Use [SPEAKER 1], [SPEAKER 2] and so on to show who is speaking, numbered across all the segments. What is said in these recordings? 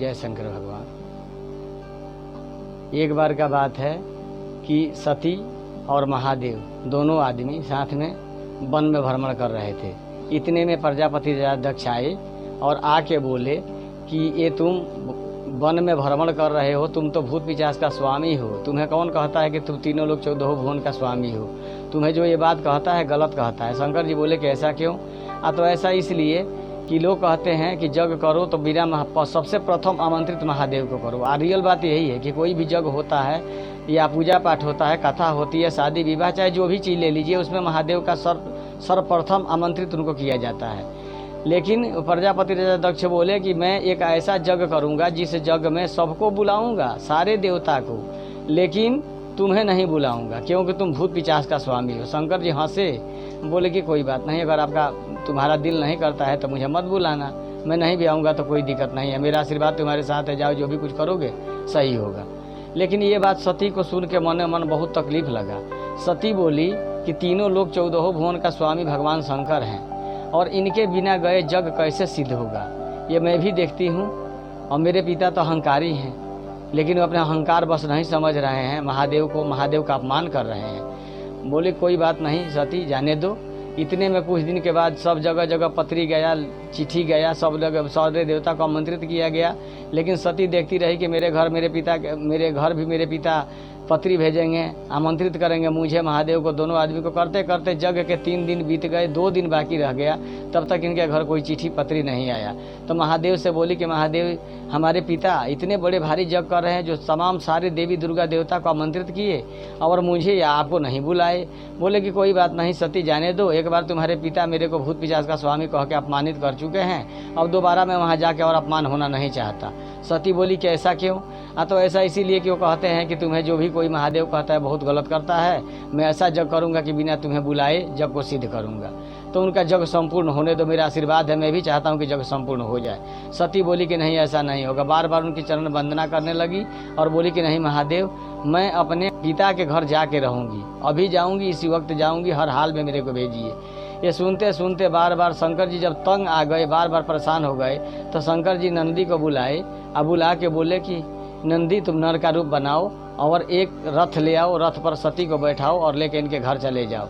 [SPEAKER 1] जय शंकर भगवान। एक बार का बात है कि सती और महादेव दोनों आदमी साथ में वन में भ्रमण कर रहे थे। इतने में प्रजापति राजा दक्ष आए और आके बोले कि ये तुम वन में भ्रमण कर रहे हो, तुम तो भूत पिशाच का स्वामी हो। तुम्हें कौन कहता है कि तुम तीनों लोग 14 भुवन का स्वामी हो? तुम्हें जो ये बात कहता है गलत कहता है। शंकर जी बोले कि ऐसा क्यों? तो ऐसा इसलिए कि लोग कहते हैं कि जग करो तो बिना सबसे प्रथम आमंत्रित महादेव को करो। रियल बात यही है कि कोई भी जग होता है या पूजा पाठ होता है, कथा होती है, शादी विवाह, चाहे जो भी चीज़ ले लीजिए, उसमें महादेव का सर्वप्रथम आमंत्रित उनको किया जाता है। लेकिन प्रजापति राजा दक्ष बोले कि मैं एक ऐसा जग करूंगा जिस जग में सबको बुलाऊंगा, सारे देवता को, लेकिन तुम्हें नहीं बुलाऊंगा क्योंकि तुम भूत पिशाच का स्वामी हो। शंकर जी हंसे, बोले कि कोई बात नहीं, अगर तुम्हारा दिल नहीं करता है तो मुझे मत बुलाना, मैं नहीं भी आऊँगा तो कोई दिक्कत नहीं है, मेरा आशीर्वाद तुम्हारे साथ है, जाओ जो भी कुछ करोगे सही होगा। लेकिन ये बात सती को सुन के मन मन बहुत तकलीफ लगा। सती बोली कि तीनों लोग 14 भुवन का स्वामी भगवान शंकर हैं और इनके बिना गए जग कैसे सिद्ध होगा, ये मैं भी देखती हूँ। और मेरे पिता तो अहंकारी हैं, लेकिन वो अपने अहंकार बस नहीं समझ रहे हैं, महादेव का अपमान कर रहे हैं। बोले कोई बात नहीं सती, जाने दो। इतने में कुछ दिन के बाद सब जगह जगह पत्री गया, चिट्ठी गया, सब जगह सारे देवता को आमंत्रित किया गया। लेकिन सती देखती रही कि मेरे घर भी मेरे पिता पत्री भेजेंगे, आमंत्रित करेंगे मुझे, महादेव को, दोनों आदमी को। करते करते जग के 3 दिन बीत गए, 2 दिन बाकी रह गया, तब तक इनके घर कोई चिट्ठी पत्री नहीं आया। तो महादेव से बोली कि महादेव, हमारे पिता इतने बड़े भारी जग कर रहे हैं जो तमाम सारे देवी दुर्गा देवता को आमंत्रित किए और मुझे या आपको नहीं बुलाए। बोले कि कोई बात नहीं सती, जाने दो, एक बार तुम्हारे पिता मेरे को भूत पिशाच का स्वामी कह के अपमानित कर चुके हैं, अब दोबारा मैं वहाँ जाके और अपमान होना नहीं चाहता। सती बोली कि ऐसा क्यों? तो ऐसा इसीलिए कि वो कहते हैं कि तुम्हें जो भी कोई महादेव कहता है बहुत गलत करता है, मैं ऐसा जग करूंगा कि बिना तुम्हें बुलाए जग को सिद्ध करूंगा, तो उनका जग संपूर्ण होने दो, मेरा आशीर्वाद है, मैं भी चाहता हूं कि जग संपूर्ण हो जाए। सती बोली कि नहीं ऐसा नहीं होगा, बार बार उनकी चरण वंदना करने लगी और बोली कि नहीं महादेव, मैं अपने पिता के घर जाके रहूंगी, अभी जाऊंगी, इसी वक्त जाऊंगी, हर हाल में मेरे को भेजिए। ये सुनते सुनते बार बार शंकर जी जब तंग आ गए, बार बार परेशान हो गए, तो शंकर जी नंदी को बुलाए और बुला के बोले कि नंदी तुम नर का रूप बनाओ और एक रथ ले आओ, रथ पर सती को बैठाओ और लेके इनके घर चले जाओ।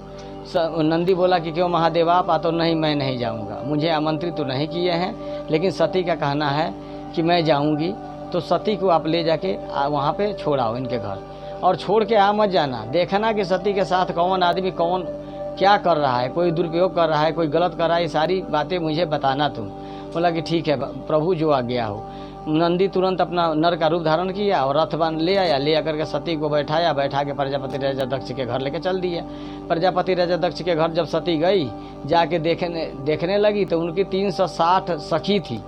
[SPEAKER 1] नंदी बोला कि क्यों महादेव आप? तो नहीं, मैं नहीं जाऊंगा, मुझे आमंत्रित तो नहीं किए हैं, लेकिन सती का कहना है कि मैं जाऊंगी, तो सती को आप ले जाके वहाँ पे छोड़ाओ इनके घर, और छोड़ के आ मत जाना, देखना कि सती के साथ कौन आदमी कौन क्या कर रहा है, कोई दुरुपयोग कर रहा है, कोई गलत कर रहा है, ये सारी बातें मुझे बताना तुम। बोला कि ठीक है प्रभु, जो आ गया हो। नंदी तुरंत अपना नर का रूप धारण किया और रथ बन ले आया, ले आकर के सती को बैठा के प्रजापति राजा दक्ष के घर लेके चल दिया। प्रजापति राजा दक्ष के घर जब सती गई, जाके देखने लगी तो उनकी 360 सखी थी,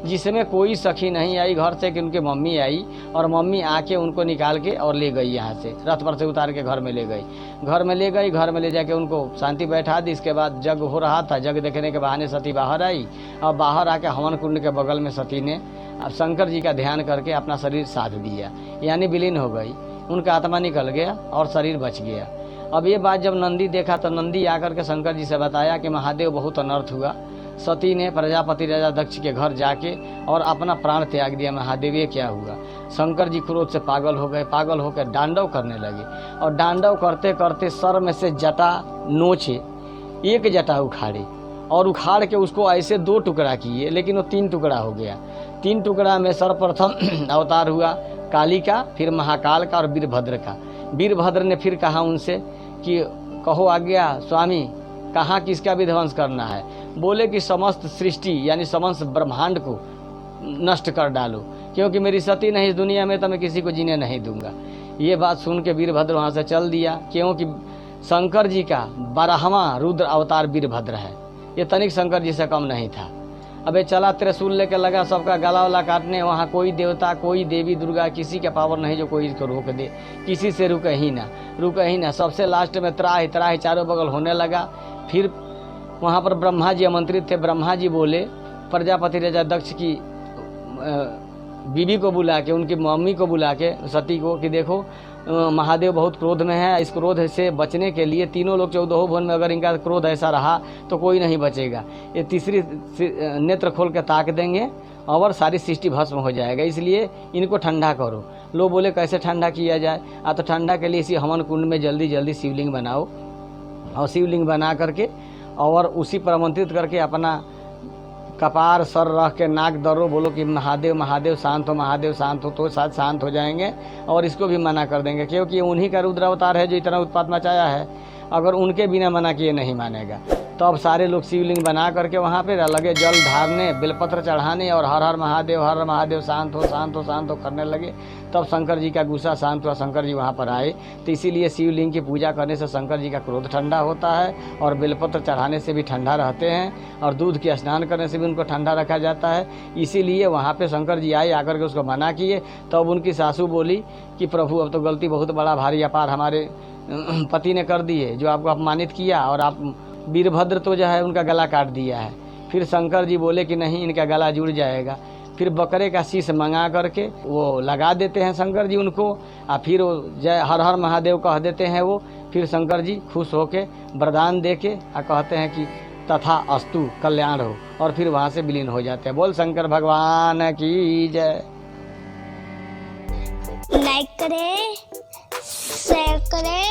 [SPEAKER 1] जिसमें कोई सखी नहीं आई घर से कि उनकी मम्मी आई, और मम्मी आके उनको निकाल के और ले गई, यहाँ से रथ पर से उतार के घर में ले गई। घर में ले जाके उनको शांति बैठा दी। इसके बाद जग हो रहा था, जग देखने के बहाने सती बाहर आई और बाहर आके हवन कुंड के बगल में सती ने अब शंकर जी का ध्यान करके अपना शरीर साध दिया, यानी विलीन हो गई, उनका आत्मा निकल गया और शरीर बच गया। अब ये बात जब नंदी देखा तो नंदी आकर के शंकर जी से बताया कि महादेव बहुत अनर्थ हुआ। सती ने प्रजापति राजा दक्ष के घर जाके और अपना प्राण त्याग दिया। महादेव ये क्या हुआ? शंकर जी क्रोध से पागल हो गए, पागल होकर डांडव करने लगे, और डांडव करते करते सर में से जटा नोचे, एक जटा उखाड़े और उखाड़ के उसको ऐसे 2 टुकड़ा किए, लेकिन वो 3 टुकड़ा हो गया। 3 टुकड़ा में सर्वप्रथम अवतार हुआ काली का, फिर महाकाल का और वीरभद्र का। वीरभद्र ने फिर कहा उनसे कि कहो आज्ञा स्वामी, कहाँ किसका विध्वंस करना है? बोले कि समस्त सृष्टि यानी समस्त ब्रह्मांड को नष्ट कर डालो, क्योंकि मेरी सती नहीं इस दुनिया में तो मैं किसी को जीने नहीं दूंगा। ये बात सुन के वीरभद्र वहाँ से चल दिया, क्योंकि शंकर जी का 12वां रुद्र अवतार वीरभद्र है, ये तनिक शंकर जी से कम नहीं था। अबे चला त्रिशूल लेके लगा सबका गला वाला काटने। वहाँ कोई देवता, कोई देवी दुर्गा, किसी का पावर नहीं जो कोई इसको रोक दे, किसी से रुके ही ना। सबसे लास्ट में त्राही चारों बगल होने लगा। फिर वहाँ पर ब्रह्मा जी आमंत्रित थे। ब्रह्मा जी बोले प्रजापति राजा दक्ष की बीवी को बुला के, उनकी मम्मी को बुला के सती को कि देखो महादेव बहुत क्रोध में है, इस क्रोध से बचने के लिए तीनों लोग 14 भुवन में अगर इनका क्रोध ऐसा रहा तो कोई नहीं बचेगा। ये तीसरी नेत्र खोल के ताक देंगे और सारी सृष्टि भस्म हो जाएगा, इसलिए इनको ठंडा करो। लोग बोले कैसे ठंडा किया जाए? तो ठंडा के लिए इसी हवन कुंड में जल्दी जल्दी शिवलिंग बनाओ, और शिवलिंग बना करके और उसी पर आमंत्रित करके अपना कपार सर रख के नाक दरो, बोलो कि महादेव महादेव शांत हो, महादेव शांत हो, तो शायद शांत हो जाएंगे और इसको भी मना कर देंगे, क्योंकि उन्हीं का रुद्र अवतार है जो इतना उत्पात मचाया है। अगर उनके बिना मना किए नहीं मानेगा। तो अब सारे लोग शिवलिंग बना करके वहाँ पे लगे जल ढारने, बेलपत्र चढ़ाने और हर हर महादेव शांत हो शांत हो शांत हो करने लगे। तब शंकर जी का गुस्सा शांत हुआ, शंकर जी वहाँ पर आए। तो इसीलिए शिवलिंग की पूजा करने से शंकर जी का क्रोध ठंडा होता है, और बेलपत्र चढ़ाने से भी ठंडा रहते हैं, और दूध के स्नान करने से भी उनको ठंडा रखा जाता है। इसीलिए वहाँ पे शंकर जी आए, आकर के उसको मना किए। तब उनकी सासू बोली कि प्रभु अब तो गलती बहुत बड़ा भारी अपार हमारे पति ने कर दी है, जो आपको अपमानित किया, और आप वीरभद्र तो जो है उनका गला काट दिया है। फिर शंकर जी बोले कि नहीं, इनका गला जुड़ जाएगा। फिर बकरे का शीश मंगा करके वो लगा देते हैं शंकर जी उनको, और फिर वो जय हर हर महादेव कह देते हैं वो। फिर शंकर जी खुश होके वरदान दे के कहते हैं कि तथा अस्तु, कल्याण हो, और फिर वहाँ से विलीन हो जाते हैं। बोल शंकर भगवान की जय।
[SPEAKER 2] लाइक करें, शेयर करें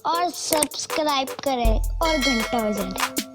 [SPEAKER 2] और सब्सक्राइब करें और घंटा बजाएं।